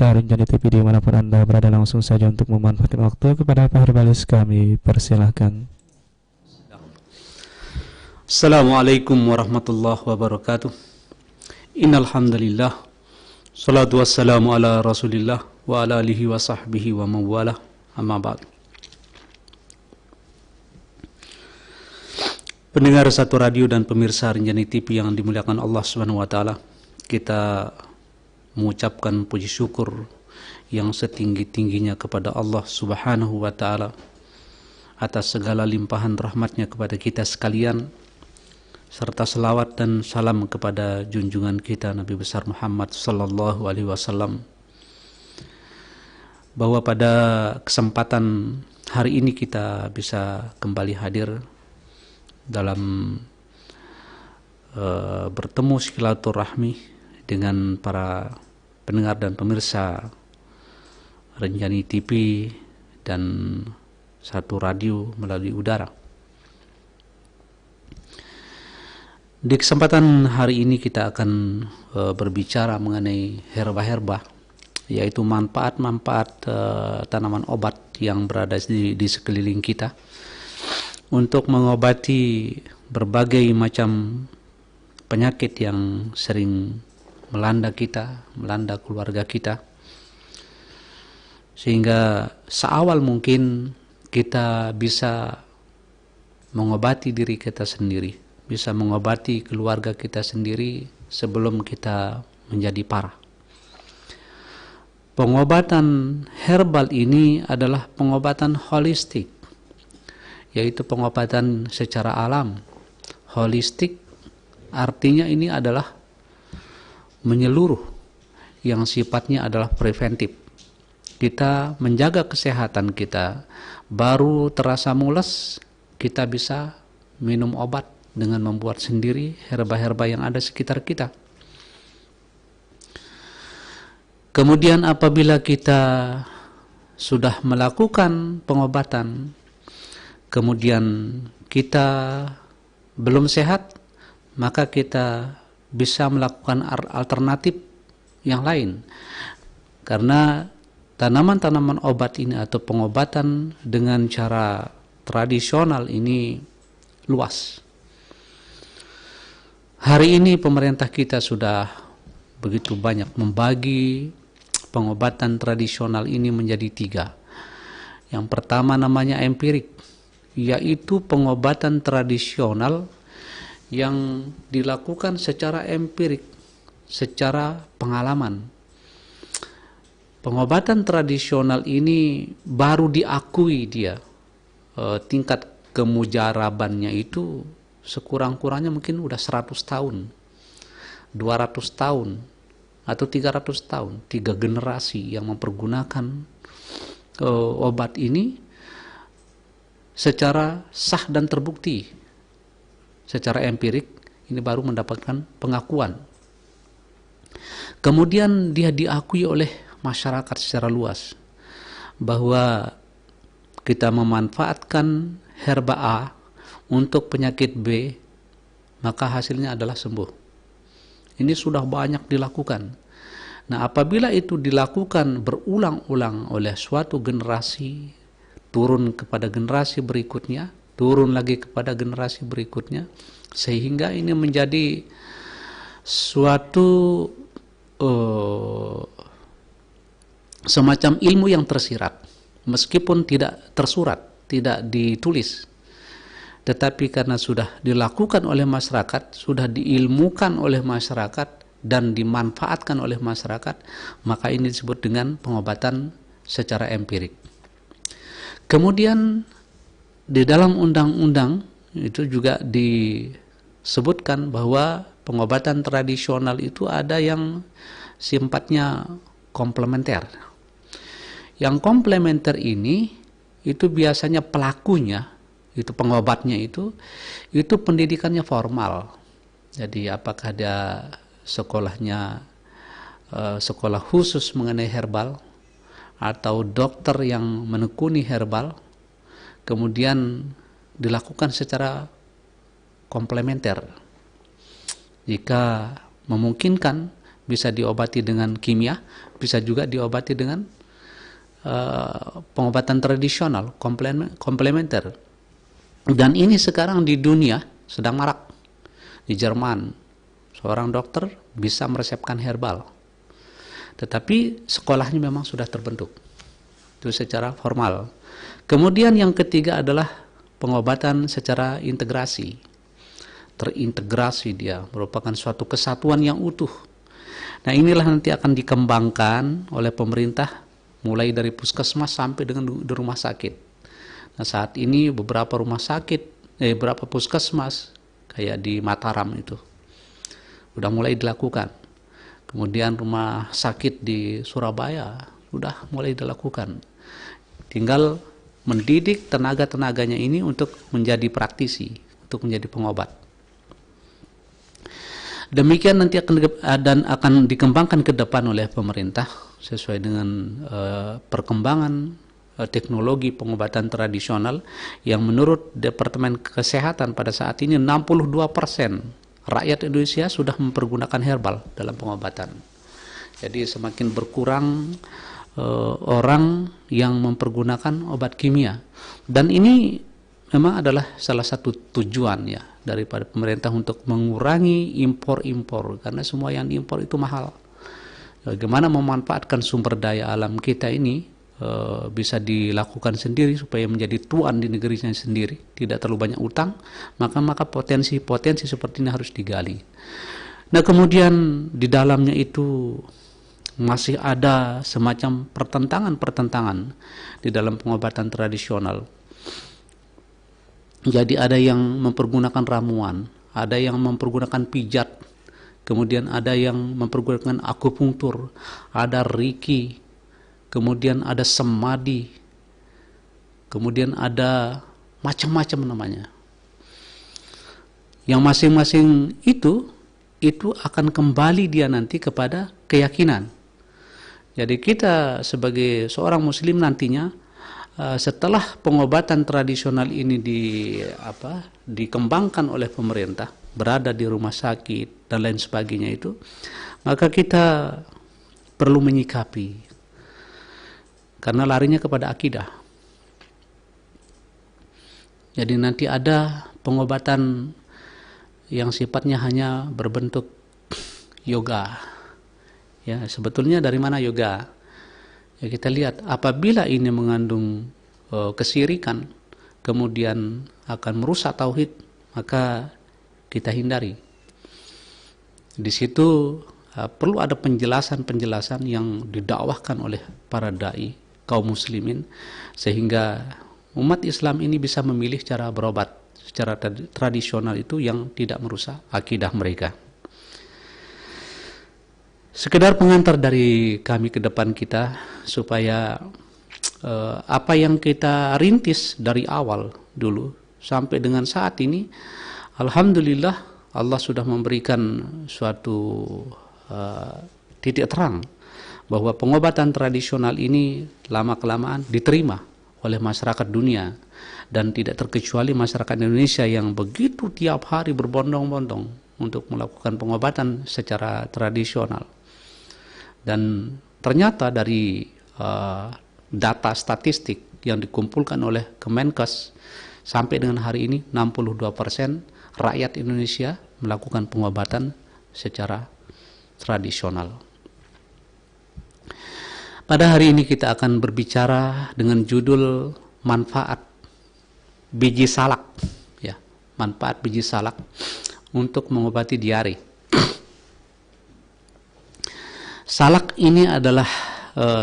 pemirsa Rinjani TV dimanapun Anda berada, langsung saja untuk memanfaatkan waktu kepada Pak Herbalis kami persilahkan. Assalamualaikum warahmatullahi wabarakatuh. Innal hamdalillah, salatu wassalamu ala Rasulillah wa ala alihi wa sahbihi wa mawalah. Amma ba'd. Pendengar satu radio dan pemirsa Rinjani TV yang dimuliakan Allah Subhanahu wa taala, kita mengucapkan puji syukur yang setinggi-tingginya kepada Allah Subhanahu wa taala atas segala limpahan rahmatnya kepada kita sekalian, serta selawat dan salam kepada junjungan kita Nabi besar Muhammad sallallahu alaihi wasallam, bahwa pada kesempatan hari ini kita bisa kembali hadir dalam bertemu silaturahmi dengan para pendengar dan pemirsa Rinjani TV dan satu radio melalui udara. Di kesempatan hari ini kita akan berbicara mengenai herba-herba, yaitu manfaat-manfaat tanaman obat yang berada di sekeliling kita untuk mengobati berbagai macam penyakit yang sering melanda kita, melanda keluarga kita, sehingga seawal mungkin kita bisa mengobati diri kita sendiri, bisa mengobati keluarga kita sendiri sebelum kita menjadi parah. Pengobatan herbal ini adalah pengobatan holistik, yaitu pengobatan secara alam. Holistik artinya ini adalah menyeluruh, yang sifatnya adalah preventif. Kita menjaga kesehatan kita, baru terasa mules, kita bisa minum obat dengan membuat sendiri herba-herba yang ada sekitar kita. Kemudian apabila kita sudah melakukan pengobatan, kemudian kita belum sehat, maka kita bisa melakukan alternatif yang lain, karena tanaman-tanaman obat ini atau pengobatan dengan cara tradisional ini luas. Hari ini pemerintah kita sudah begitu banyak membagi pengobatan tradisional ini menjadi 3. Yang pertama namanya empirik, yaitu pengobatan tradisional yang dilakukan secara empirik, secara pengalaman. Pengobatan tradisional ini baru diakui dia tingkat kemujarabannya itu sekurang-kurangnya mungkin udah 100 tahun, 200 tahun, atau 300 tahun, 3 generasi yang mempergunakan obat ini secara sah dan terbukti. Secara empirik ini baru mendapatkan pengakuan. Kemudian dia diakui oleh masyarakat secara luas bahwa kita memanfaatkan herba A untuk penyakit B, maka hasilnya adalah sembuh. Ini sudah banyak dilakukan. Nah, apabila itu dilakukan berulang-ulang oleh suatu generasi, turun kepada generasi berikutnya, turun lagi kepada generasi berikutnya, sehingga ini menjadi suatu semacam ilmu yang tersirat, meskipun tidak tersurat, tidak ditulis, tetapi karena sudah dilakukan oleh masyarakat, sudah diilmukan oleh masyarakat dan dimanfaatkan oleh masyarakat, maka ini disebut dengan pengobatan secara empirik. Kemudian di dalam undang-undang itu juga disebutkan bahwa pengobatan tradisional itu ada yang sifatnya komplementer. Yang komplementer ini itu biasanya pelakunya, itu pengobatnya itu pendidikannya formal. Jadi apakah dia sekolahnya sekolah khusus mengenai herbal, atau dokter yang menekuni herbal, kemudian dilakukan secara komplementer. Jika memungkinkan, bisa diobati dengan kimia, bisa juga diobati dengan pengobatan tradisional, komplementer. Dan ini sekarang di dunia sedang marak. Di Jerman, seorang dokter bisa meresepkan herbal. Tetapi sekolahnya memang sudah terbentuk. Itu secara formal. Kemudian yang ketiga adalah pengobatan secara integrasi. Terintegrasi dia, merupakan suatu kesatuan yang utuh. Nah, inilah nanti akan dikembangkan oleh pemerintah mulai dari puskesmas sampai dengan di rumah sakit. Nah, saat ini beberapa rumah sakit, beberapa puskesmas kayak di Mataram itu sudah mulai dilakukan. Kemudian rumah sakit di Surabaya sudah mulai dilakukan. Tinggal mendidik tenaga-tenaganya ini untuk menjadi praktisi, untuk menjadi pengobat. Demikian nanti akan dikembangkan ke depan oleh pemerintah sesuai dengan perkembangan teknologi pengobatan tradisional yang menurut Departemen Kesehatan pada saat ini 62% rakyat Indonesia sudah mempergunakan herbal dalam pengobatan. Jadi semakin berkurang orang yang mempergunakan obat kimia, dan ini memang adalah salah satu tujuan ya daripada pemerintah untuk mengurangi impor-impor, karena semua yang diimpor itu mahal. Bagaimana memanfaatkan sumber daya alam kita ini bisa dilakukan sendiri supaya menjadi tuan di negerinya sendiri, tidak terlalu banyak utang, maka potensi-potensi seperti ini harus digali. Nah, kemudian di dalamnya itu masih ada semacam pertentangan di dalam pengobatan tradisional. Jadi ada yang mempergunakan ramuan, ada yang mempergunakan pijat, kemudian ada yang mempergunakan akupunktur, ada reiki, kemudian ada semadi, kemudian ada macam-macam namanya. Yang masing-masing itu akan kembali dia nanti kepada keyakinan. Jadi kita sebagai seorang muslim nantinya, setelah pengobatan tradisional ini dikembangkan oleh pemerintah, berada di rumah sakit dan lain sebagainya itu, maka kita perlu menyikapi, karena larinya kepada akidah. Jadi nanti ada pengobatan yang sifatnya hanya berbentuk yoga. Ya, sebetulnya dari mana yoga? Ya, kita lihat apabila ini mengandung kesirikan, kemudian akan merusak tauhid, maka kita hindari. Di situ perlu ada penjelasan-penjelasan yang didakwahkan oleh para dai kaum muslimin, sehingga umat Islam ini bisa memilih cara berobat secara tradisional itu yang tidak merusak akidah mereka. Sekedar pengantar dari kami ke depan kita, supaya apa yang kita rintis dari awal dulu sampai dengan saat ini, alhamdulillah Allah sudah memberikan suatu titik terang bahwa pengobatan tradisional ini lama-kelamaan diterima oleh masyarakat dunia, dan tidak terkecuali masyarakat Indonesia yang begitu tiap hari berbondong-bondong untuk melakukan pengobatan secara tradisional. Dan ternyata dari data statistik yang dikumpulkan oleh Kemenkes, sampai dengan hari ini 62% rakyat Indonesia melakukan pengobatan secara tradisional. Pada hari ini kita akan berbicara dengan judul manfaat biji salak, ya, manfaat biji salak untuk mengobati diare. Salak ini adalah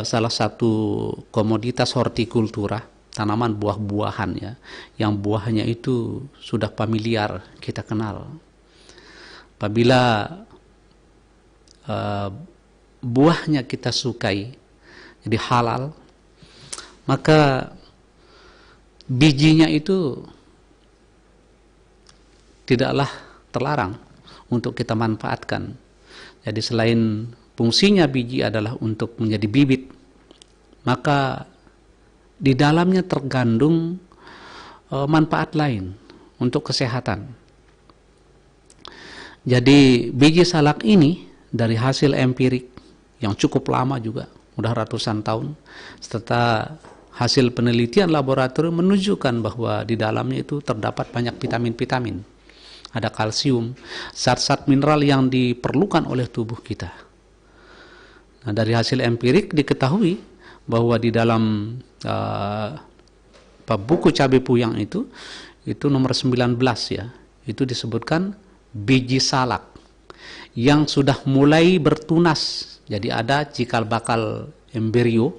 salah satu komoditas hortikultura, tanaman buah-buahan ya, yang buahnya itu sudah familiar, kita kenal. Apabila buahnya kita sukai, jadi halal, maka bijinya itu tidaklah terlarang untuk kita manfaatkan. Jadi selain fungsinya biji adalah untuk menjadi bibit, maka di dalamnya terkandung manfaat lain untuk kesehatan. Jadi biji salak ini dari hasil empirik yang cukup lama juga, udah ratusan tahun, serta hasil penelitian laboratorium menunjukkan bahwa di dalamnya itu terdapat banyak vitamin-vitamin, ada kalsium, zat-zat mineral yang diperlukan oleh tubuh kita. Nah, dari hasil empirik diketahui bahwa di dalam buku Cabe Puyang itu nomor 19 ya, itu disebutkan biji salak yang sudah mulai bertunas. Jadi ada cikal bakal embrio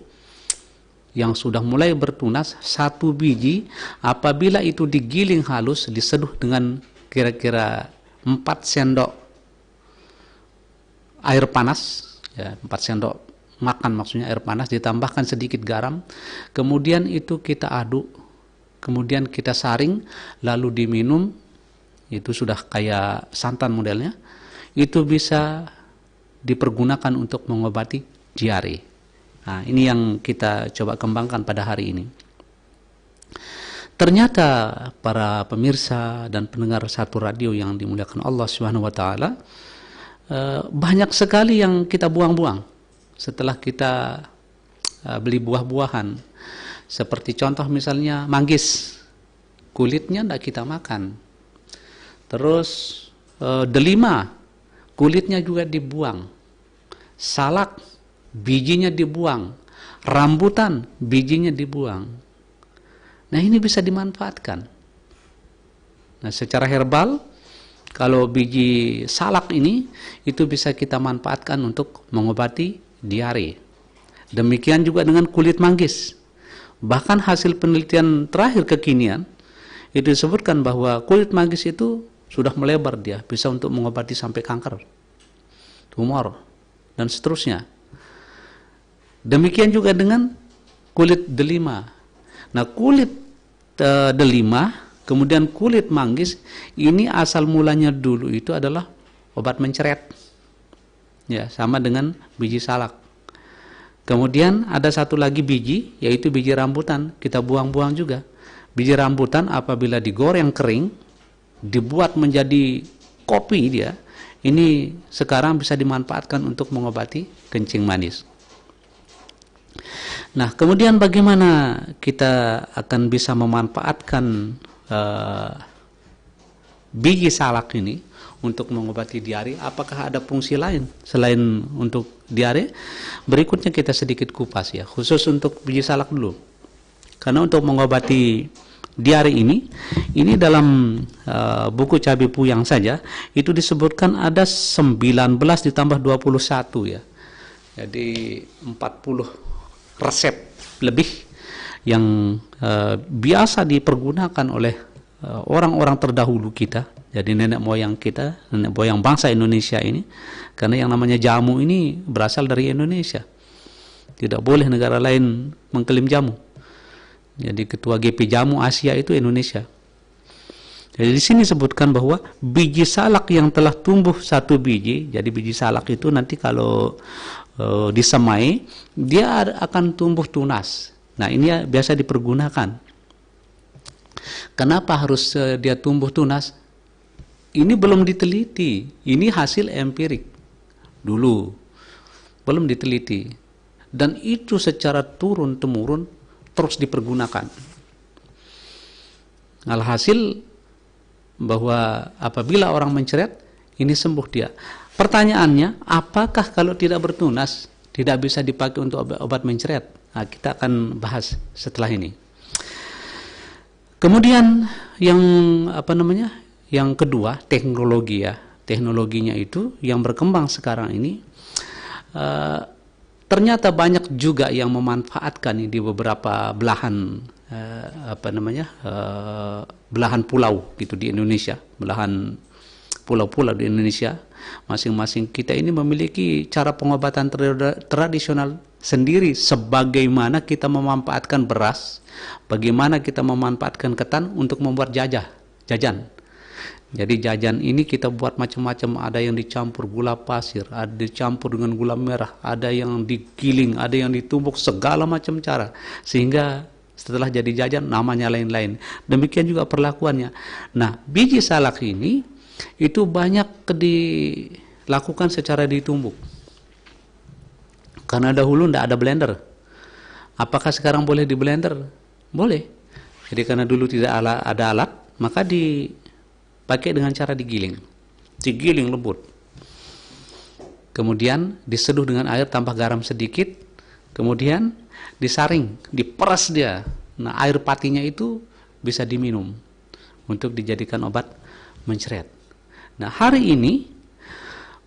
yang sudah mulai bertunas, satu biji apabila itu digiling halus, diseduh dengan kira-kira 4 sendok air panas, ya, 4 sendok makan maksudnya air panas, ditambahkan sedikit garam, kemudian itu kita aduk, kemudian kita saring, lalu diminum. Itu sudah kayak santan modelnya. Itu bisa dipergunakan untuk mengobati diare. Nah, ini yang kita coba kembangkan pada hari ini. Ternyata para pemirsa dan pendengar satu radio yang dimuliakan Allah Subhanahu wa taala, banyak sekali yang kita buang-buang setelah kita beli buah-buahan. Seperti contoh misalnya manggis, kulitnya tidak kita makan. Terus delima, kulitnya juga dibuang. Salak, bijinya dibuang. Rambutan, bijinya dibuang. Nah, ini bisa dimanfaatkan. Nah, secara herbal, kalau biji salak ini, itu bisa kita manfaatkan untuk mengobati diare. Demikian juga dengan kulit manggis. Bahkan hasil penelitian terakhir kekinian, itu disebutkan bahwa kulit manggis itu sudah melebar, dia bisa untuk mengobati sampai kanker, tumor, dan seterusnya. Demikian juga dengan kulit delima. Nah, kulit delima, kemudian kulit manggis, ini asal mulanya dulu itu adalah obat mencret. Ya, sama dengan biji salak. Kemudian ada satu lagi biji, yaitu biji rambutan, kita buang-buang juga. Biji rambutan apabila digoreng kering, dibuat menjadi kopi dia, ini sekarang bisa dimanfaatkan untuk mengobati kencing manis. Nah, kemudian bagaimana kita akan bisa memanfaatkan biji salak ini untuk mengobati diare? Apakah ada fungsi lain selain untuk diare? Berikutnya kita sedikit kupas ya, khusus untuk biji salak dulu. Karena untuk mengobati diare ini dalam buku Cabe Puyang saja itu disebutkan ada 19 ditambah 21 ya. Jadi 40 resep lebih yang biasa dipergunakan oleh orang-orang terdahulu kita. Jadi nenek moyang kita, nenek moyang bangsa Indonesia ini. Karena yang namanya jamu ini berasal dari Indonesia. Tidak boleh negara lain mengklaim jamu. Jadi ketua GP Jamu Asia itu Indonesia. Jadi di sini sebutkan bahwa biji salak yang telah tumbuh satu biji, jadi biji salak itu nanti kalau disemai, dia akan tumbuh tunas. Nah, ini biasa dipergunakan. Kenapa harus dia tumbuh tunas? Ini belum diteliti. Ini hasil empirik dulu, belum diteliti. Dan itu secara turun-temurun terus dipergunakan. Alhasil bahwa apabila orang mencret, ini sembuh dia. Pertanyaannya, apakah kalau tidak bertunas tidak bisa dipakai untuk obat mencret? Nah, kita akan bahas setelah ini. Kemudian yang yang kedua, teknologi ya. Teknologinya itu yang berkembang sekarang ini, ternyata banyak juga yang memanfaatkan di beberapa belahan belahan pulau gitu di Indonesia, belahan pulau-pulau di Indonesia. Masing-masing kita ini memiliki cara pengobatan tradisional sendiri, sebagaimana kita memanfaatkan beras, bagaimana kita memanfaatkan ketan untuk membuat jajan. Jadi jajan ini kita buat macam-macam, ada yang dicampur gula pasir, ada dicampur dengan gula merah, ada yang digiling, ada yang ditumbuk, segala macam cara, sehingga setelah jadi jajan namanya lain-lain. Demikian juga perlakuannya. Nah, biji salak ini itu banyak lakukan secara ditumbuk. Karena dahulu tidak ada blender. Apakah sekarang boleh di blender? Boleh. Jadi karena dulu tidak ada alat, maka dipakai dengan cara digiling. Digiling lembut. Kemudian diseduh dengan air tambah garam sedikit. Kemudian disaring, diperas dia. Nah, air patinya itu bisa diminum untuk dijadikan obat mencret. Nah, hari ini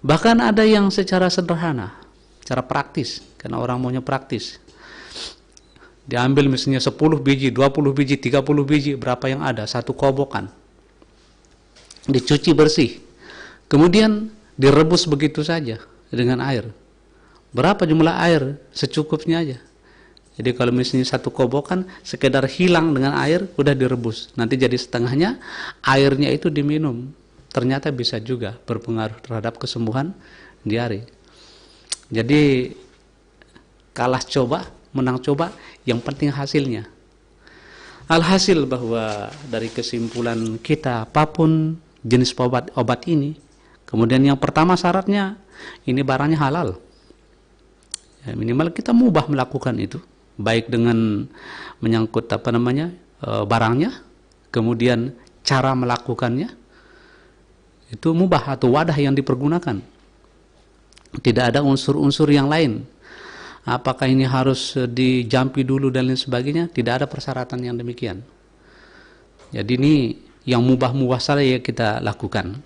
bahkan ada yang secara sederhana, cara praktis, karena orang maunya praktis. Diambil misalnya 10 biji, 20 biji, 30 biji, berapa yang ada, satu kobokan. Dicuci bersih. Kemudian direbus begitu saja dengan air. Berapa jumlah air? Secukupnya aja. Jadi kalau misalnya satu kobokan sekedar hilang dengan air, udah direbus. Nanti jadi setengahnya, airnya itu diminum. Ternyata bisa juga berpengaruh terhadap kesembuhan diare. Jadi kalah coba, menang coba, yang penting hasilnya. Alhasil bahwa dari kesimpulan kita, apapun jenis obat ini, kemudian yang pertama syaratnya, ini barangnya halal. Ya, minimal kita mubah melakukan itu, baik dengan menyangkut barangnya, kemudian cara melakukannya, itu mubah atau wadah yang dipergunakan. Tidak ada unsur-unsur yang lain. Apakah ini harus dijampi dulu dan lain sebagainya? Tidak ada persyaratan yang demikian. Jadi ini yang mubah-mubah saja yang kita lakukan.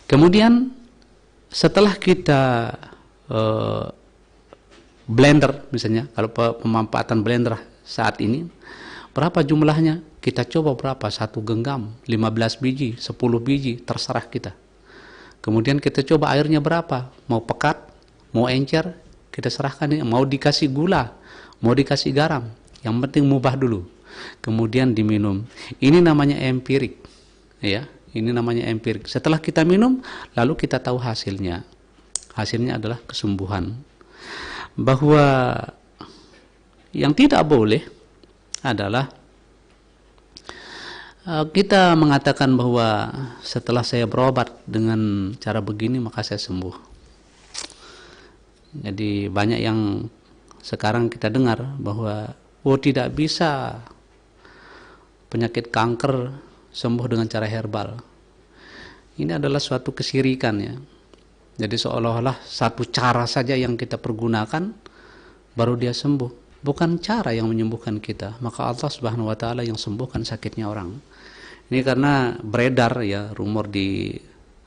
Kemudian setelah kita blender misalnya, kalau pemanfaatan blender saat ini, berapa jumlahnya? Kita coba berapa? 1 genggam, 15 biji, 10 biji, terserah kita. Kemudian kita coba airnya berapa? Mau pekat, mau encer, kita serahkan. Mau dikasih gula, mau dikasih garam, yang penting mubah dulu. Kemudian diminum. Ini namanya empirik, ya. Ini namanya empirik. Setelah kita minum, lalu kita tahu hasilnya. Hasilnya adalah kesembuhan. Bahwa yang tidak boleh adalah kita mengatakan bahwa setelah saya berobat dengan cara begini maka saya sembuh. Jadi banyak yang sekarang kita dengar bahwa tidak bisa penyakit kanker sembuh dengan cara herbal. Ini adalah suatu kesirikan, ya. Jadi seolah-olah satu cara saja yang kita pergunakan baru dia sembuh. Bukan cara yang menyembuhkan kita, maka Allah Subhanahu wa taala yang sembuhkan sakitnya orang. Ini karena beredar, ya, rumor di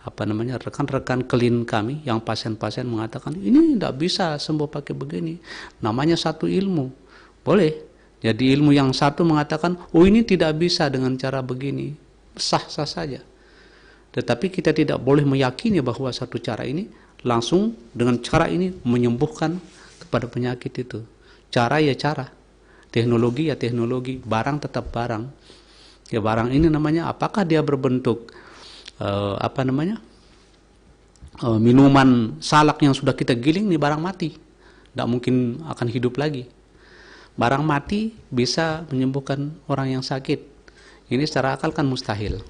rekan-rekan klin kami yang pasien-pasien mengatakan ini tidak bisa sembuh pakai begini. Namanya satu ilmu. Boleh. Jadi ilmu yang satu mengatakan, ini tidak bisa dengan cara begini. Sah-sah saja. Tetapi kita tidak boleh meyakini bahwa satu cara ini langsung dengan cara ini menyembuhkan kepada penyakit itu. Cara ya cara, teknologi ya teknologi, barang tetap barang. Ya, barang ini namanya apakah dia berbentuk minuman salak yang sudah kita giling, ini barang mati, tidak mungkin akan hidup lagi. Barang mati bisa menyembuhkan orang yang sakit. Ini secara akal kan mustahil.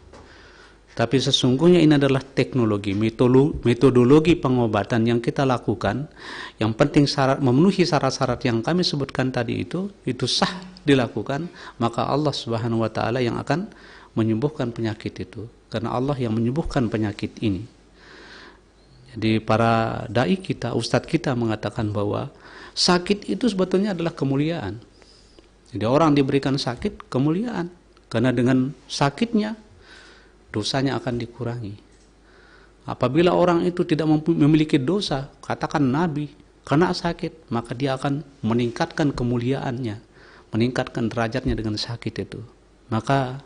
Tapi sesungguhnya ini adalah teknologi, metodologi pengobatan yang kita lakukan. Yang penting memenuhi syarat-syarat yang kami sebutkan tadi itu sah dilakukan, maka Allah Subhanahu wa taala yang akan menyembuhkan penyakit itu. Karena Allah yang menyembuhkan penyakit ini. Jadi para dai kita, ustadz kita mengatakan bahwa sakit itu sebetulnya adalah kemuliaan. Jadi orang diberikan sakit, kemuliaan. Karena dengan sakitnya dosanya akan dikurangi. Apabila orang itu tidak memiliki dosa, katakan Nabi, karena sakit, maka dia akan meningkatkan kemuliaannya, meningkatkan derajatnya dengan sakit itu. Maka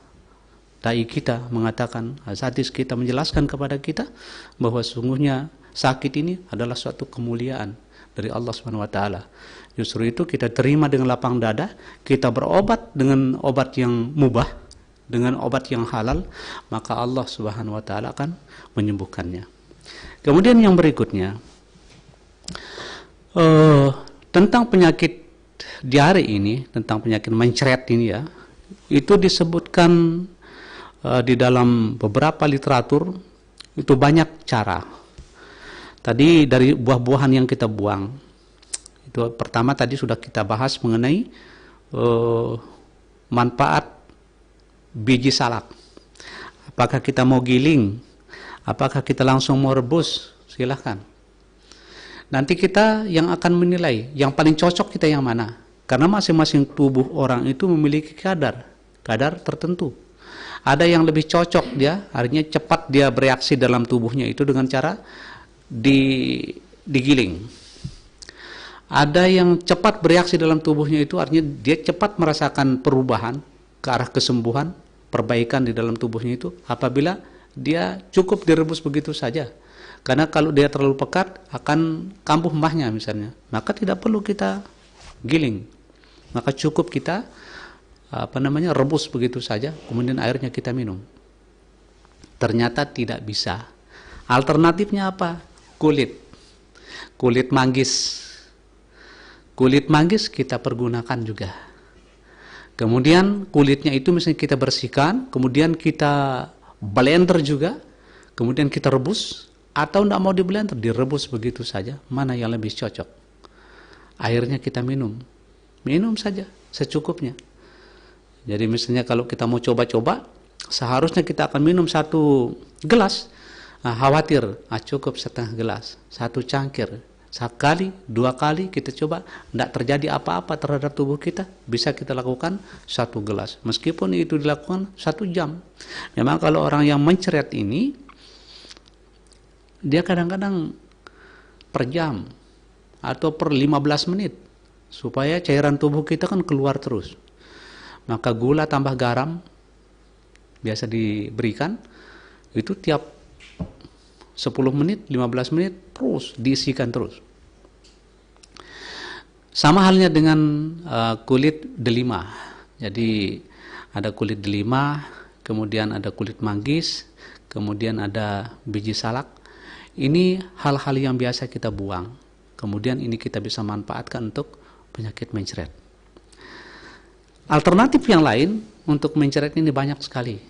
dai kita mengatakan, hadis kita menjelaskan kepada kita bahwa sesungguhnya sakit ini adalah suatu kemuliaan dari Allah Subhanahu wa taala. Justru itu kita terima dengan lapang dada, kita berobat dengan obat yang mubah, dengan obat yang halal, maka Allah Subhanahu wa taala akan menyembuhkannya. Kemudian yang berikutnya tentang penyakit diare ini, tentang penyakit mencret ini, ya, itu disebutkan di dalam beberapa literatur itu banyak cara. Tadi dari buah-buahan yang kita buang, itu pertama tadi sudah kita bahas mengenai manfaat biji salak. Apakah kita mau giling, apakah kita langsung mau rebus, silahkan. Nanti kita yang akan menilai yang paling cocok kita yang mana, karena masing-masing tubuh orang itu memiliki kadar tertentu. Ada yang lebih cocok dia, artinya cepat dia bereaksi dalam tubuhnya itu dengan cara digiling. Ada yang cepat bereaksi dalam tubuhnya itu artinya dia cepat merasakan perubahan ke arah kesembuhan, perbaikan di dalam tubuhnya itu apabila dia cukup direbus begitu saja. Karena kalau dia terlalu pekat akan kambuh mahnya misalnya, maka tidak perlu kita giling. Maka cukup kita rebus begitu saja, kemudian airnya kita minum. Ternyata tidak bisa. Alternatifnya apa? Kulit manggis. Kulit manggis kita pergunakan juga. Kemudian kulitnya itu misalnya kita bersihkan, kemudian kita blender juga, kemudian kita rebus, atau tidak mau di blender, direbus begitu saja. Mana yang lebih cocok? Airnya kita minum saja secukupnya. Jadi misalnya kalau kita mau coba-coba, seharusnya kita akan minum 1 gelas. Khawatir, cukup setengah gelas, 1 cangkir. Sekali, 2 kali kita coba, tidak terjadi apa-apa terhadap tubuh kita, bisa kita lakukan 1 gelas. Meskipun itu dilakukan 1 jam. Memang kalau orang yang mencret ini, dia kadang-kadang per jam atau per 15 menit, supaya cairan tubuh kita kan keluar terus. Maka gula tambah garam biasa diberikan, itu tiap 10 menit, 15 menit terus diisikan terus. Sama halnya dengan kulit delima. Jadi ada kulit delima, kemudian ada kulit manggis, kemudian ada biji salak. Ini hal-hal yang biasa kita buang. Kemudian ini kita bisa manfaatkan untuk penyakit mencret. Alternatif yang lain untuk mencret ini banyak sekali.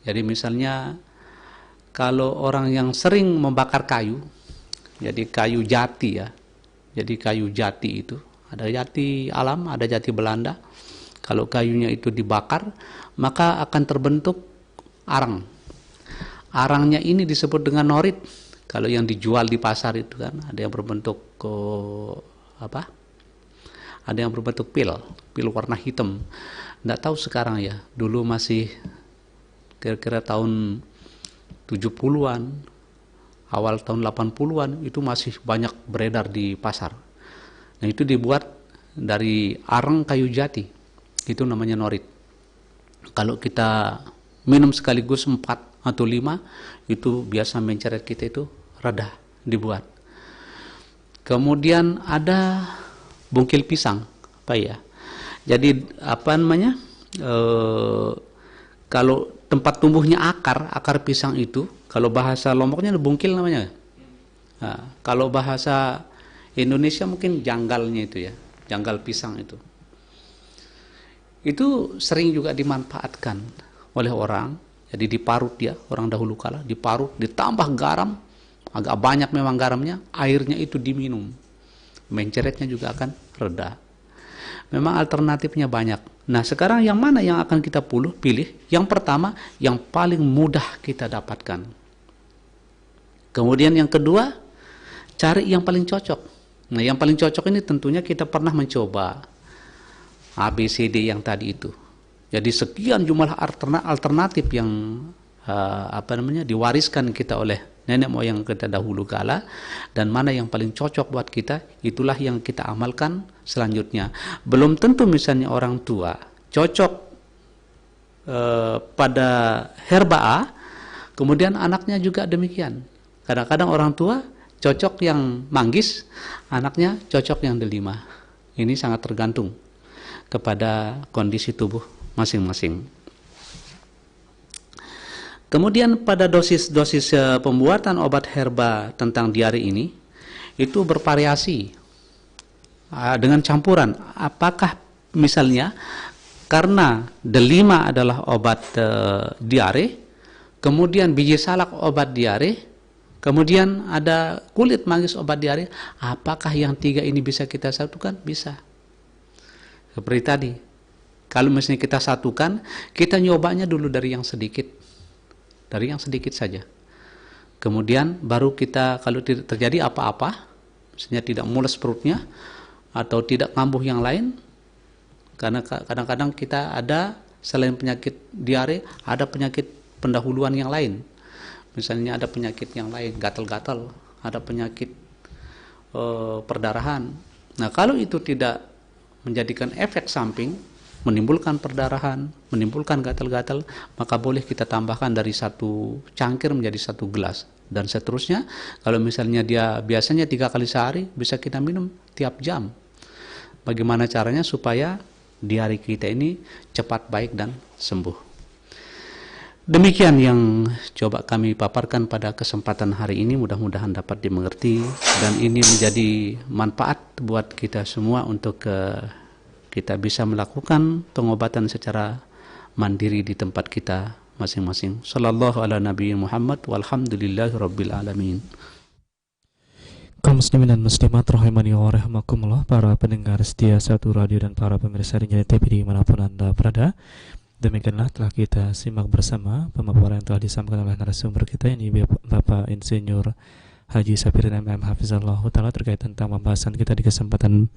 Jadi misalnya kalau orang yang sering membakar kayu, jadi kayu jati ya, jadi kayu jati itu, ada jati alam, ada jati Belanda. Kalau kayunya itu dibakar, maka akan terbentuk arang. Arangnya ini disebut dengan norit. Kalau yang dijual di pasar itu kan, ada yang berbentuk ada yang berbentuk pil warna hitam. Nggak tahu sekarang ya, dulu masih kira-kira tahun 70-an, awal tahun 80-an itu masih banyak beredar di pasar. Nah, itu dibuat dari arang kayu jati. Itu namanya norit. Kalau kita minum sekaligus 4 atau 5, itu biasa mencret kita itu reda dibuat. Kemudian ada bungkil pisang, Jadi kalau tempat tumbuhnya akar pisang itu, kalau bahasa Lomboknya bungkil namanya. Nah, kalau bahasa Indonesia mungkin janggalnya itu ya, janggal pisang itu. Itu sering juga dimanfaatkan oleh orang. Jadi diparut ya, orang dahulu kala diparut, ditambah garam, agak banyak memang garamnya, airnya itu diminum. Mencretnya juga akan reda. Memang alternatifnya banyak. Nah, sekarang yang mana yang akan kita pilih? Yang pertama, yang paling mudah kita dapatkan. Kemudian yang kedua, cari yang paling cocok. Nah, yang paling cocok ini tentunya kita pernah mencoba ABCD yang tadi itu. Jadi sekian jumlah alternatif yang diwariskan kita oleh nenek moyang kita dahulu kala, dan mana yang paling cocok buat kita, itulah yang kita amalkan selanjutnya. Belum tentu misalnya orang tua cocok pada herba A, kemudian anaknya juga demikian. Kadang-kadang orang tua cocok yang manggis, anaknya cocok yang delima. Ini sangat tergantung kepada kondisi tubuh masing-masing. Kemudian pada dosis-dosis pembuatan obat herba tentang diare ini itu bervariasi dengan campuran. Apakah misalnya karena delima adalah obat diare, kemudian biji salak obat diare, Kemudian ada kulit manggis obat diare. Apakah yang 3 ini bisa kita satukan? Bisa. Seperti tadi, kalau misalnya kita satukan, kita nyobanya dulu dari yang sedikit. Dari yang sedikit saja. Kemudian baru kita, kalau tidak terjadi apa-apa, misalnya tidak mules perutnya, atau tidak kambuh yang lain, karena kadang-kadang kita ada, selain penyakit diare, ada penyakit pendahuluan yang lain. Misalnya ada penyakit yang lain, gatal-gatal, ada penyakit perdarahan. Nah, kalau itu tidak menjadikan efek samping, menimbulkan perdarahan, menimbulkan gatal-gatal, maka boleh kita tambahkan dari 1 cangkir menjadi 1 gelas, dan seterusnya. Kalau misalnya dia biasanya 3 kali sehari, bisa kita minum tiap jam. Bagaimana caranya supaya diare kita ini cepat baik dan sembuh. Demikian yang coba kami paparkan pada kesempatan hari ini, mudah-mudahan dapat dimengerti dan ini menjadi manfaat buat kita semua untuk kita bisa melakukan pengobatan secara mandiri di tempat kita masing-masing. Sallallahu ala nabiyyi Muhammad walhamdulillahi rabbil alamin. Kaum muslimin dan muslimat rahimani wa rahimakumullah, para pendengar setia Satu Radio dan para pemirsa Rinjani TV dimanapun Anda berada. Demikianlah telah kita simak bersama pemaparan yang telah disampaikan oleh narasumber kita, ini Bapak Insinyur Haji Sapirin MM Hafizallahu Ta'ala, terkait tentang pembahasan kita di kesempatan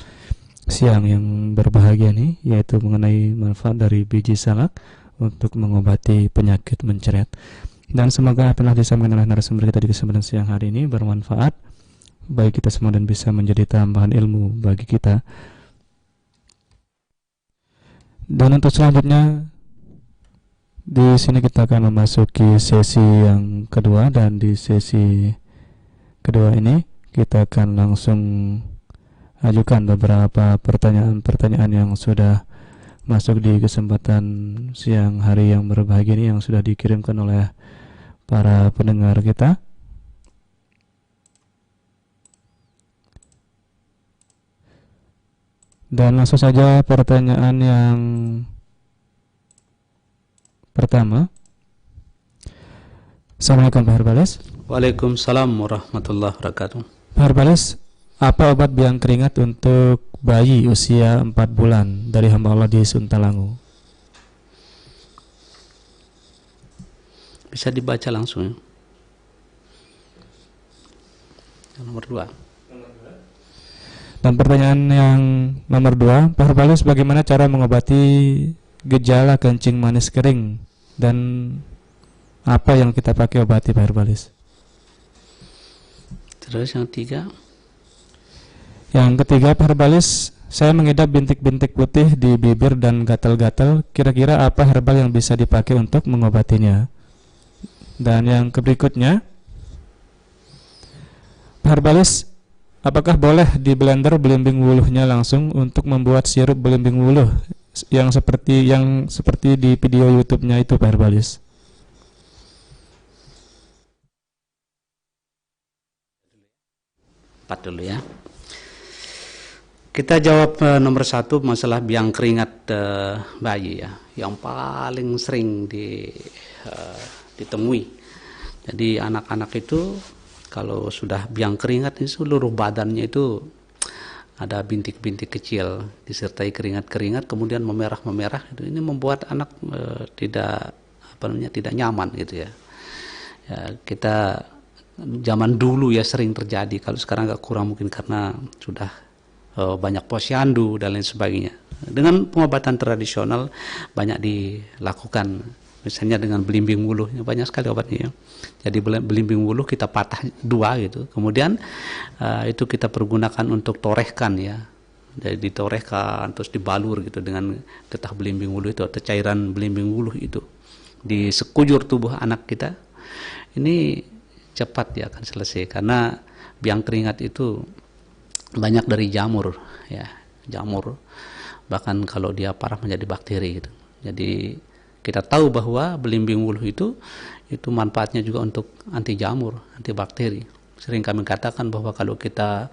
siang yang berbahagia ini, yaitu mengenai manfaat dari biji salak untuk mengobati penyakit mencret. Dan semoga apa yang telah disampaikan oleh narasumber kita di kesempatan siang hari ini bermanfaat bagi kita semua dan bisa menjadi tambahan ilmu bagi kita. Dan untuk selanjutnya, di sini kita akan memasuki sesi yang kedua, dan di sesi kedua ini kita akan langsung ajukan beberapa pertanyaan-pertanyaan yang sudah masuk di kesempatan siang hari yang berbahagia ini, yang sudah dikirimkan oleh para pendengar kita. Dan langsung saja pertanyaan yang pertama. Assalamualaikum Pak Herbalis. Waalaikumsalam warahmatullahi wabarakatuh. Pak Herbalis, apa obat biang keringat untuk bayi usia 4 bulan dari hamba Allah di Suntalangu? Bisa dibaca langsung ya. Yang nomor 2. Dan pertanyaan yang nomor 2, Pak Herbalis, bagaimana cara mengobati gejala kencing manis kering, dan apa yang kita pakai obati Pak Herbalis? Terus yang 3. Yang ketiga, Pak Herbalis, saya mengidap bintik-bintik putih di bibir dan gatal-gatal. Kira-kira apa herbal yang bisa dipakai untuk mengobatinya? Dan yang berikutnya, Pak Herbalis, apakah boleh di blender belimbing wuluhnya langsung untuk membuat sirup belimbing wuluh yang seperti di video YouTube-nya itu Pak Herbalis? Dulu ya. Kita jawab nomor 1, masalah biang keringat bayi ya, yang paling sering ditemui. Jadi anak-anak itu kalau sudah biang keringat, ini seluruh badannya itu ada bintik-bintik kecil disertai keringat-keringat, kemudian memerah-memerah. Ini membuat anak tidak nyaman gitu ya. Ya, kita zaman dulu ya sering terjadi, kalau sekarang agak kurang mungkin karena sudah banyak posyandu dan lain sebagainya. Dengan pengobatan tradisional banyak dilakukan, misalnya dengan belimbing wuluh, banyak sekali obatnya ya. Jadi belimbing wuluh kita patah 2 gitu, kemudian itu kita pergunakan untuk torehkan ya. Jadi ditorehkan terus dibalur gitu dengan getah belimbing wuluh itu atau cairan belimbing wuluh itu di sekujur tubuh anak kita. Ini cepat dia akan selesai, karena biang keringat itu banyak dari jamur ya, jamur, bahkan kalau dia parah menjadi bakteri gitu. Jadi kita tahu bahwa belimbing wuluh itu manfaatnya juga untuk anti jamur, anti bakteri. Sering kami katakan bahwa kalau kita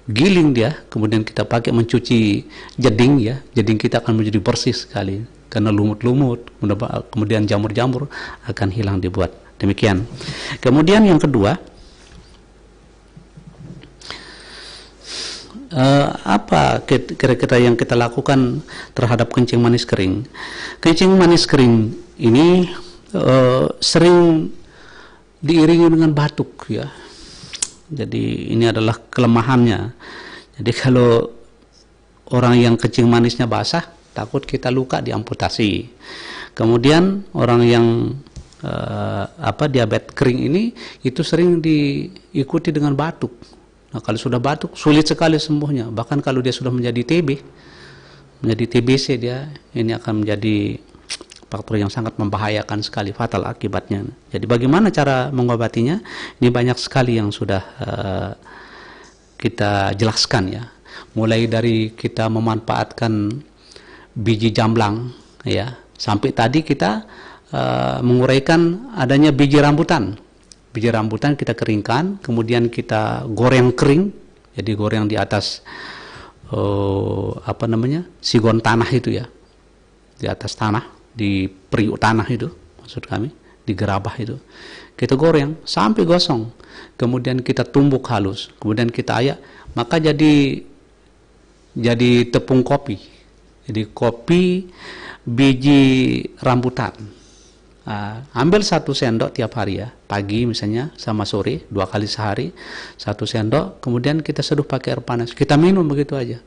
giling dia, kemudian kita pakai mencuci jeding ya, jeding kita akan menjadi bersih sekali karena lumut-lumut, kemudian jamur-jamur akan hilang dibuat Demikian. Kemudian yang kedua, apa kira-kira yang kita lakukan terhadap kencing manis kering? Kencing manis kering ini sering diiringi dengan batuk ya. Jadi ini adalah kelemahannya. Jadi kalau orang yang kencing manisnya basah, takut kita luka diamputasi. Kemudian orang yang diabetes kering ini itu sering diikuti dengan batuk. Nah, kalau sudah batuk sulit sekali sembuhnya. Bahkan kalau dia sudah menjadi TB, menjadi TBC, dia ini akan menjadi faktor yang sangat membahayakan sekali, fatal akibatnya. Jadi bagaimana cara mengobatinya? Ini banyak sekali yang sudah kita jelaskan ya. Mulai dari kita memanfaatkan biji jamblang ya, sampai tadi kita menguraikan adanya biji rambutan. Biji rambutan kita keringkan, kemudian kita goreng kering. Jadi goreng di atas sigon tanah itu ya, di atas tanah, di periuk tanah itu maksud kami, di gerabah itu kita goreng sampai gosong, kemudian kita tumbuk halus, kemudian kita ayak, maka jadi tepung kopi. Jadi kopi biji rambutan. Ambil 1 sendok tiap hari ya, pagi misalnya sama sore, 2 kali sehari 1 sendok, kemudian kita seduh pakai air panas, kita minum begitu aja.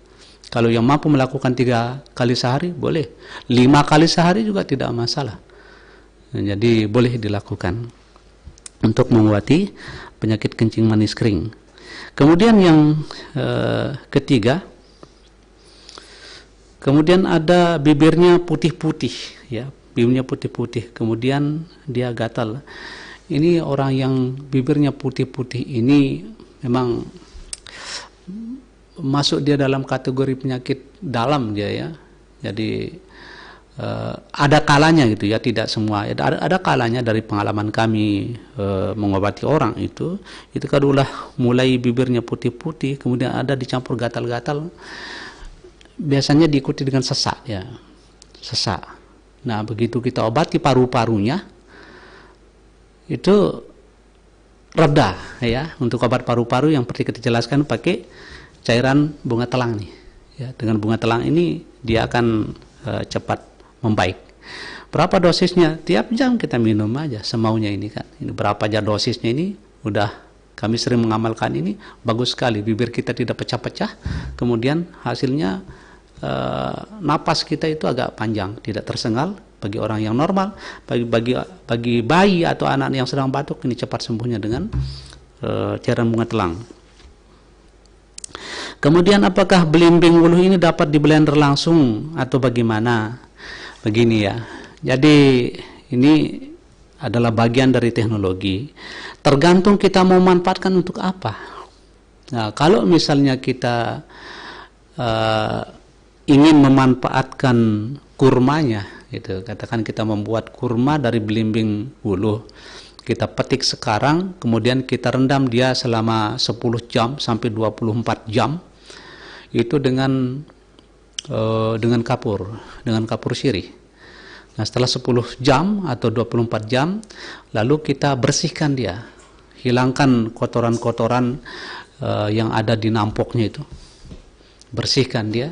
Kalau yang mampu melakukan 3 kali sehari boleh, 5 kali sehari juga tidak masalah. Jadi boleh dilakukan untuk mengobati penyakit kencing manis kering. Kemudian yang ketiga, kemudian ada bibirnya putih-putih ya, bibirnya putih-putih, kemudian dia gatal. Ini orang yang bibirnya putih-putih ini memang masuk dia dalam kategori penyakit dalam dia ya. Jadi ada kalanya gitu ya, tidak semua. Ada kalanya dari pengalaman kami mengobati orang itu kalau udah mulai bibirnya putih-putih, kemudian ada dicampur gatal-gatal, biasanya diikuti dengan sesak ya, sesak. Nah, begitu kita obati paru-parunya, itu reda ya. Untuk obat paru-paru yang seperti kita jelaskan pakai cairan bunga telang nih. Ya, dengan bunga telang ini dia akan cepat membaik. Berapa dosisnya? Tiap jam kita minum aja semaunya ini kan. Ini berapa aja dosisnya ini? Udah kami sering mengamalkan ini, bagus sekali. Bibir kita tidak pecah-pecah. Kemudian hasilnya napas kita itu agak panjang, tidak tersengal. Bagi orang yang normal, bagi bayi atau anak yang sedang batuk, ini cepat sembuhnya dengan cairan bunga telang. Kemudian apakah belimbing wuluh ini dapat di blender langsung atau bagaimana? Begini ya, jadi ini adalah bagian dari teknologi, tergantung kita mau manfaatkan untuk apa. Nah, kalau misalnya kita ingin memanfaatkan kurmanya, gitu. Katakan kita membuat kurma dari belimbing wuluh, kita petik sekarang, kemudian kita rendam dia selama 10 jam sampai 24 jam, itu dengan kapur sirih. Nah, setelah 10 jam atau 24 jam, lalu kita bersihkan dia, hilangkan kotoran-kotoran yang ada di nampoknya itu, bersihkan dia.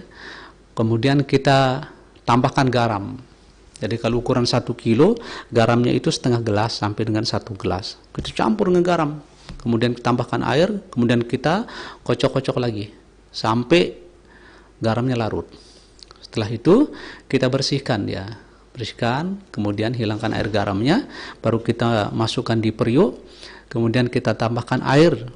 Kemudian kita tambahkan garam. Jadi kalau ukuran 1 kilo, garamnya itu setengah gelas sampai dengan 1 gelas. Kita campur dengan garam. Kemudian kita tambahkan air, kemudian kita kocok-kocok lagi sampai garamnya larut. Setelah itu kita bersihkan dia. Bersihkan, kemudian hilangkan air garamnya, baru kita masukkan di periuk, kemudian kita tambahkan air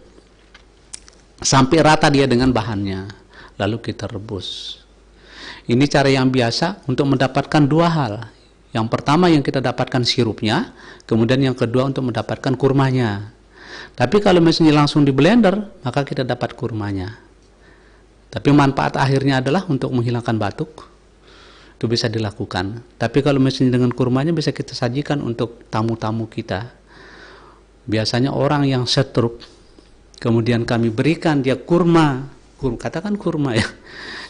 sampai rata dia dengan bahannya. Lalu kita rebus. Ini cara yang biasa untuk mendapatkan 2 hal. Yang pertama yang kita dapatkan sirupnya, kemudian yang kedua untuk mendapatkan kurmanya. Tapi kalau misalnya langsung di blender, maka kita dapat kurmanya. Tapi manfaat akhirnya adalah untuk menghilangkan batuk. Itu bisa dilakukan. Tapi kalau misalnya dengan kurmanya bisa kita sajikan untuk tamu-tamu kita. Biasanya orang yang stroke, kemudian kami berikan dia kurma, katakan kurma ya.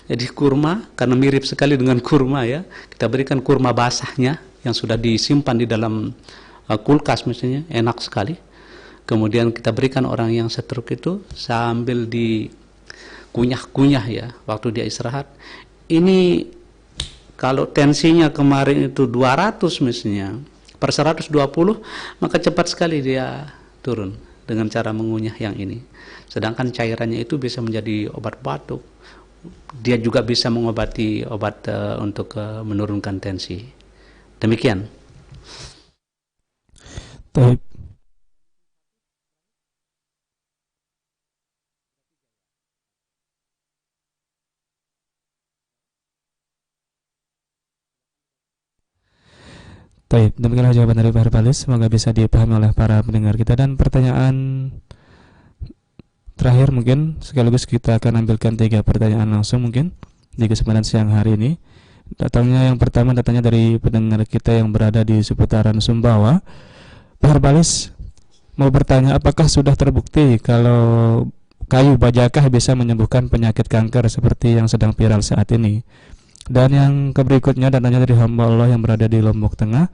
Jadi kurma, karena mirip sekali dengan kurma ya, kita berikan kurma basahnya yang sudah disimpan di dalam kulkas misalnya, enak sekali. Kemudian kita berikan orang yang stroke itu sambil dikunyah-kunyah ya waktu dia istirahat. Ini kalau tensinya kemarin itu 200 misalnya per 120, maka cepat sekali dia turun dengan cara mengunyah yang ini. Sedangkan cairannya itu bisa menjadi obat batuk. Dia juga bisa mengobati obat untuk menurunkan tensi. Demikian. Baik. Baik, demikianlah jawaban dari Pak Herbalis. Semoga bisa dipahami oleh para pendengar kita. Dan pertanyaan terakhir mungkin sekaligus kita akan ambilkan 3 pertanyaan langsung mungkin di kesempatan siang hari ini. Yang pertama datangnya dari pendengar kita yang berada di seputaran Sumbawa. Pak Herbalis mau bertanya, apakah sudah terbukti kalau kayu bajakah bisa menyembuhkan penyakit kanker seperti yang sedang viral saat ini? Dan yang berikutnya datangnya dari hamba Allah yang berada di Lombok Tengah.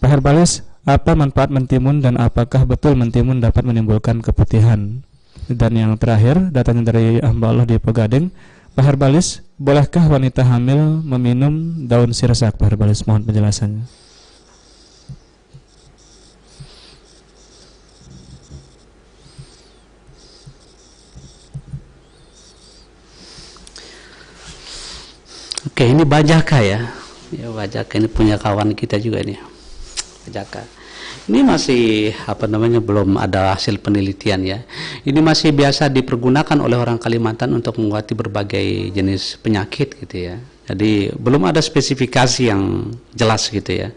Pak Herbalis, apa manfaat mentimun dan apakah betul mentimun dapat menimbulkan keputihan? Dan yang terakhir datangnya dari hamba Allah di Pegading. Pak Herbalis, bolehkah wanita hamil meminum daun sirsak? Pak Herbalis, mohon penjelasannya. Oke, ini bajaka ya. Ya, bajaka ini punya kawan kita juga nih. Bajaka. Ini masih belum ada hasil penelitian ya. Ini masih biasa dipergunakan oleh orang Kalimantan untuk mengobati berbagai jenis penyakit gitu ya. Jadi belum ada spesifikasi yang jelas gitu ya.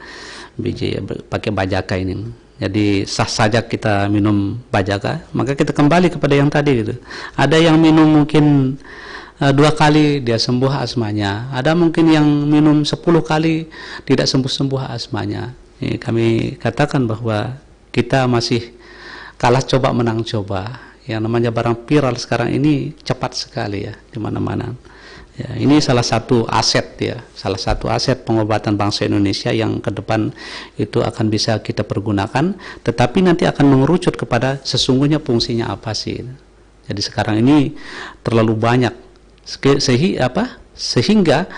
Biji pakai bajaka ini. Jadi sah saja kita minum bajaka, maka kita kembali kepada yang tadi gitu. Ada yang minum mungkin 2 kali dia sembuh asmanya, ada mungkin yang minum 10 kali tidak sembuh-sembuh asmanya. Ini kami katakan bahwa kita masih kalah coba menang coba. Yang namanya barang viral sekarang ini cepat sekali ya di mana-mana. Ya, ini salah satu aset ya, salah satu aset pengobatan bangsa Indonesia yang ke depan itu akan bisa kita pergunakan, tetapi nanti akan mengerucut kepada sesungguhnya fungsinya apa sih. Jadi sekarang ini terlalu banyak sehingga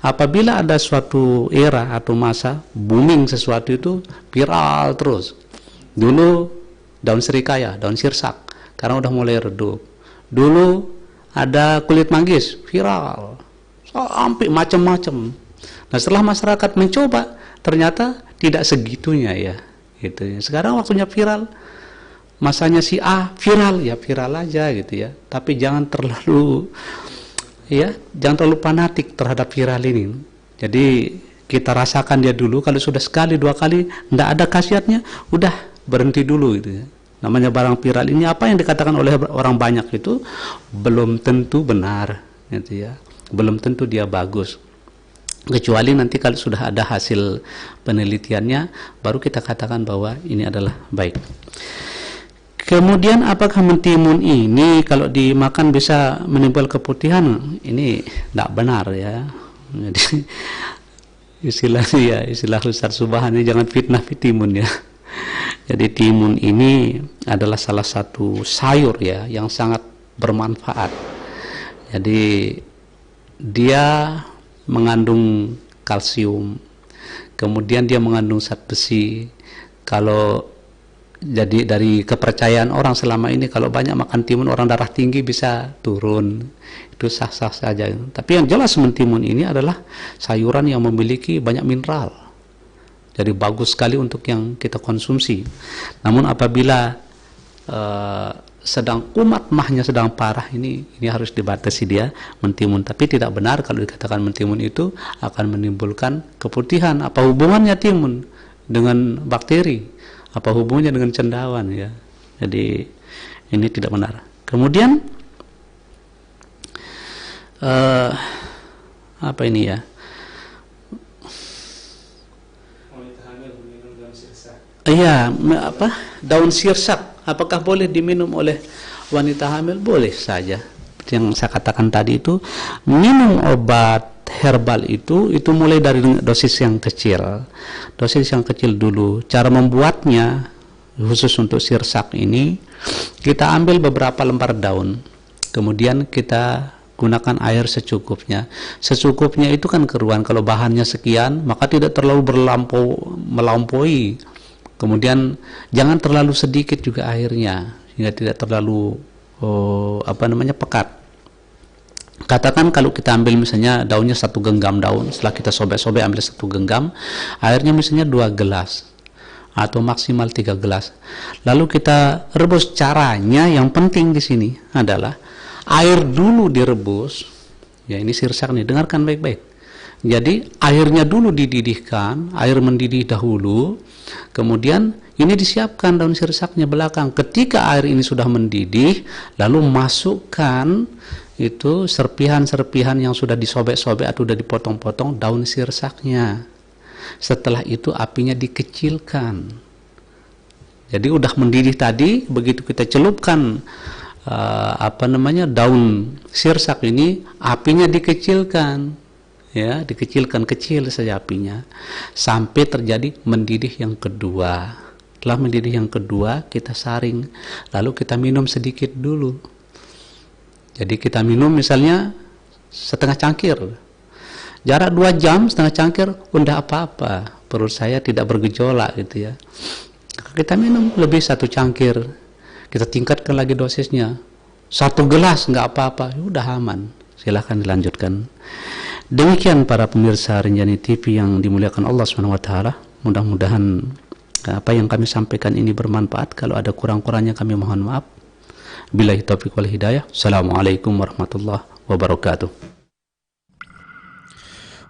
apabila ada suatu era atau masa booming sesuatu itu viral terus. Dulu daun serikaya, daun sirsak, sekarang udah mulai redup. Dulu ada kulit manggis viral sampai macam-macam. Nah, setelah masyarakat mencoba ternyata tidak segitunya ya gitu. Sekarang waktunya viral, masanya si A viral ya viral aja gitu ya, tapi jangan terlalu fanatik terhadap viral ini. Jadi kita rasakan dia dulu, kalau sudah sekali 2 kali tidak ada khasiatnya, udah berhenti dulu gitu ya. Namanya barang viral ini, apa yang dikatakan oleh orang banyak itu belum tentu benar gitu ya. Belum tentu dia bagus. Kecuali nanti kalau sudah ada hasil penelitiannya baru kita katakan bahwa ini adalah baik. Kemudian apakah mentimun ini kalau dimakan bisa menimbulkan keputihan? Ini tidak benar ya. Jadi istilah Ustaz Subhan ini jangan fitnah timun ya. Jadi timun ini adalah salah satu sayur ya yang sangat bermanfaat. Jadi dia mengandung kalsium, kemudian dia mengandung zat besi. Kalau jadi dari kepercayaan orang selama ini kalau banyak makan timun orang darah tinggi bisa turun, itu sah-sah saja. Tapi yang jelas mentimun ini adalah sayuran yang memiliki banyak mineral, jadi bagus sekali untuk yang kita konsumsi. Namun apabila sedang kumat mahnya sedang parah, ini harus dibatasi dia mentimun. Tapi tidak benar kalau dikatakan mentimun itu akan menimbulkan keputihan. Apa hubungannya timun dengan bakteri? Apa hubungannya dengan cendawan ya? Jadi ini tidak benar. Kemudian apa ini ya? Iya, daun sirsak. Apakah boleh diminum oleh wanita hamil? Boleh saja. Yang saya katakan tadi itu, minum obat herbal itu mulai dari dosis yang kecil. Dosis yang kecil dulu. Cara membuatnya khusus untuk sirsak ini, kita ambil beberapa lembar daun, kemudian kita gunakan air secukupnya. Secukupnya itu kan keruan, kalau bahannya sekian maka tidak terlalu melampaui. Kemudian jangan terlalu sedikit juga airnya, sehingga tidak terlalu pekat. Katakan kalau kita ambil misalnya daunnya 1 genggam daun, setelah kita sobek-sobek ambil 1 genggam, airnya misalnya 2 gelas atau maksimal 3 gelas. Lalu kita rebus. Caranya yang penting di sini adalah air dulu direbus. Ya, ini sirsak nih, dengarkan baik-baik. Jadi airnya dulu dididihkan, air mendidih dahulu, kemudian ini disiapkan daun sirsaknya belakang. Ketika air ini sudah mendidih, lalu masukkan itu serpihan-serpihan yang sudah disobek-sobek atau sudah dipotong-potong daun sirsaknya. Setelah itu apinya dikecilkan. Jadi udah mendidih tadi, begitu kita celupkan daun sirsak ini, apinya dikecilkan. Ya, dikecilkan kecil saja apinya sampai terjadi mendidih yang kedua. Setelah mendidih yang kedua, kita saring, lalu kita minum sedikit dulu. Jadi kita minum misalnya setengah cangkir, jarak 2 jam setengah cangkir, udah apa-apa, perut saya tidak bergejolak gitu ya. Kita minum lebih 1 cangkir, kita tingkatkan lagi dosisnya 1 gelas, nggak apa-apa, udah aman. Silahkan dilanjutkan. Demikian para pemirsa Rinjani TV yang dimuliakan Allah SWT. Mudah-mudahan apa yang kami sampaikan ini bermanfaat. Kalau ada kurang-kurangnya kami mohon maaf. Billahi taufiq wal hidayah. Assalamualaikum warahmatullahi wabarakatuh.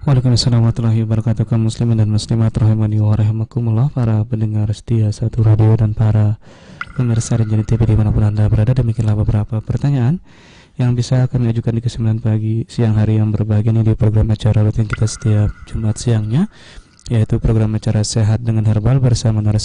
Waalaikumsalam warahmatullahi wabarakatuh. Kaum muslimin dan muslimat rahimani wa rahimakumullah, para pendengar setia Satu Radio dan para pemirsa Rinjani TV dimanapun Anda berada. Demikianlah beberapa pertanyaan yang bisa kami ajukan di kesempatan pagi siang hari yang berbahagia ini di program acara rutin kita setiap Jumat siangnya, yaitu program acara Sehat dengan Herbal bersama narasumber